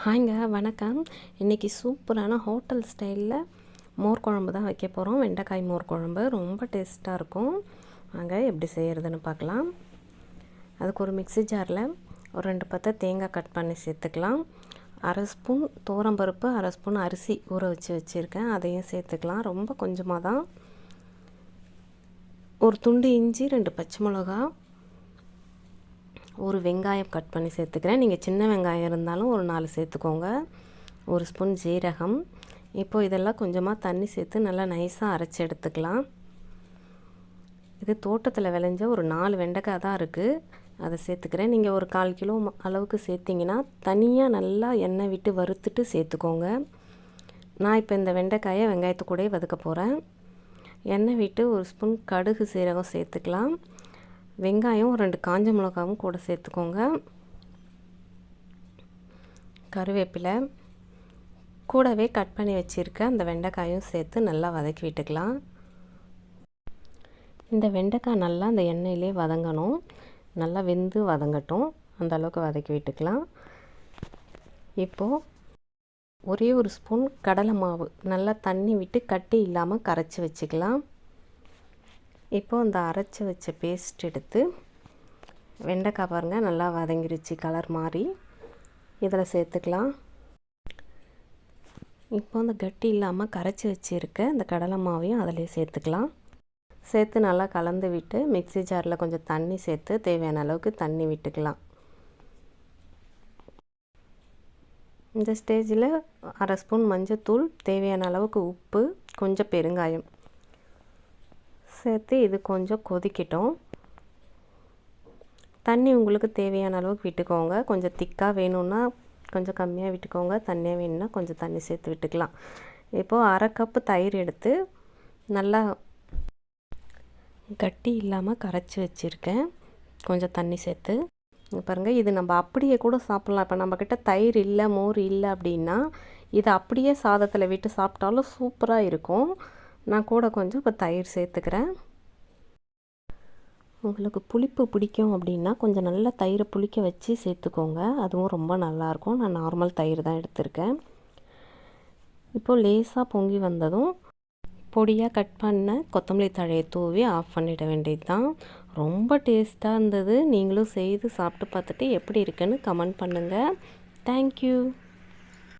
ஹாய்ங்க, வணக்கம். இன்றைக்கி சூப்பரான ஹோட்டல் ஸ்டைலில் மோர் குழம்பு தான் வைக்க போகிறோம். வெண்டைக்காய் மோர் குழம்பு ரொம்ப டேஸ்ட்டாக இருக்கும். வாங்க எப்படி செய்கிறதுன்னு பார்க்கலாம். அதுக்கு ஒரு மிக்ஸி ஜாரில் ஒரு 2 பத்தை தேங்காய் கட் பண்ணி சேர்த்துக்கலாம். 1/2 ஸ்பூன் துவரம்பருப்பு, 1/2 ஸ்பூன் அரிசி ஊற வச்சுருக்கேன், அதையும் சேர்த்துக்கலாம். ரொம்ப கொஞ்சமாக தான். ஒரு துண்டு இஞ்சி, 2 பச்சை மிளகா, ஒரு வெங்காயம் கட் பண்ணி சேர்த்துக்கிறேன். நீங்கள் சின்ன வெங்காயம் இருந்தாலும் ஒரு 4 சேர்த்துக்கோங்க. ஒரு ஸ்பூன் ஜீரகம். இப்போது இதெல்லாம் கொஞ்சமாக தண்ணி சேர்த்து நல்லா நைஸாக அரைச்சி எடுத்துக்கலாம். இது தோட்டத்தில் விளைஞ்ச ஒரு 4 வெண்டைக்காய் தான் இருக்குது, அதை சேர்த்துக்கிறேன். நீங்கள் ஒரு 1/4 கிலோ அளவுக்கு சேர்த்திங்கன்னா தனியாக நல்லா எண்ணெய் விட்டு வறுத்துட்டு சேர்த்துக்கோங்க. நான் இப்போ இந்த வெண்டைக்காயை வெங்காயத்து கூடயே வதக்க போகிறேன். எண்ணெய் விட்டு ஒரு ஸ்பூன் கடுகு சீரகம் சேர்த்துக்கலாம். வெங்காயம் 2 காஞ்ச மிளகாவும் கூட சேர்த்துக்கோங்க. கருவேப்பிலை கூடவே கட் பண்ணி வச்சுருக்க அந்த வெண்டைக்காயும் சேர்த்து நல்லா வதக்கி விட்டுக்கலாம். இந்த வெண்டைக்காய் நல்லா அந்த எண்ணெயிலே வதங்கணும், நல்லா வெந்து வதங்கட்டும், அந்த அளவுக்கு வதக்கி விட்டுக்கலாம். இப்போது ஒரே ஒரு ஸ்பூன் கடலை மாவு நல்லா தண்ணி விட்டு கட்டி இல்லாமல் கரைச்சி வச்சுக்கலாம். இப்போது அந்த அரைச்சி வச்ச பேஸ்ட் எடுத்து, வெண்டைக்காய் பாருங்கள் நல்லா வதங்கிருச்சு, கலர் மாறி, இதில் சேர்த்துக்கலாம். இப்போ அந்த கட்டி இல்லாமல் கரைச்சி வச்சுருக்க அந்த கடலை மாவையும் அதிலே சேர்த்துக்கலாம். சேர்த்து நல்லா கலந்து விட்டு மிக்ஸி ஜாரில் கொஞ்சம் தண்ணி சேர்த்து தேவையான அளவுக்கு தண்ணி விட்டுக்கலாம். இந்த ஸ்டேஜில் 1/2 ஸ்பூன் மஞ்சத்தூள், தேவையான அளவுக்கு உப்பு, கொஞ்சம் பெருங்காயம் சேர்த்து இது கொஞ்சம் கொதிக்கட்டும். தண்ணி உங்களுக்கு தேவையான அளவுக்கு விட்டுக்கோங்க. கொஞ்சம் திக்காக வேணும்னா கொஞ்சம் கம்மியாக விட்டுக்கோங்க, தண்ணியாக வேணும்னா கொஞ்சம் தண்ணி சேர்த்து விட்டுக்கலாம். இப்போது 1/2 கப்பு தயிர் எடுத்து நல்லா கட்டி இல்லாமல் கரைச்சி வச்சுருக்கேன், கொஞ்சம் தண்ணி சேர்த்து. பாருங்கள், இது நம்ம அப்படியே கூட சாப்பிட்லாம். இப்போ நம்மக்கிட்ட தயிர் இல்லை, மோர் இல்லை அப்படின்னா இதை அப்படியே சாதத்தில் விட்டு சாப்பிட்டாலும் சூப்பராக இருக்கும். நான் கூட கொஞ்சம் இப்போ தயிர் சேர்த்துக்கிறேன். உங்களுக்கு புளிப்பு பிடிக்கும் அப்படின்னா கொஞ்சம் நல்லா தயிரை புளிக்க வச்சு சேர்த்துக்கோங்க, அதுவும் ரொம்ப நல்லாயிருக்கும். நான் நார்மல் தயிர் தான் எடுத்திருக்கேன். இப்போது லேசாக பொங்கி வந்ததும் பொடியாக கட் பண்ண கொத்தமல்லி தழையை தூவி ஆஃப் பண்ணிட வேண்டியது தான். ரொம்ப டேஸ்ட்டாக இருந்தது. நீங்களும் செய்து சாப்பிட்டு பார்த்துட்டு எப்படி இருக்குன்னு கமெண்ட் பண்ணுங்கள். தேங்க்யூ.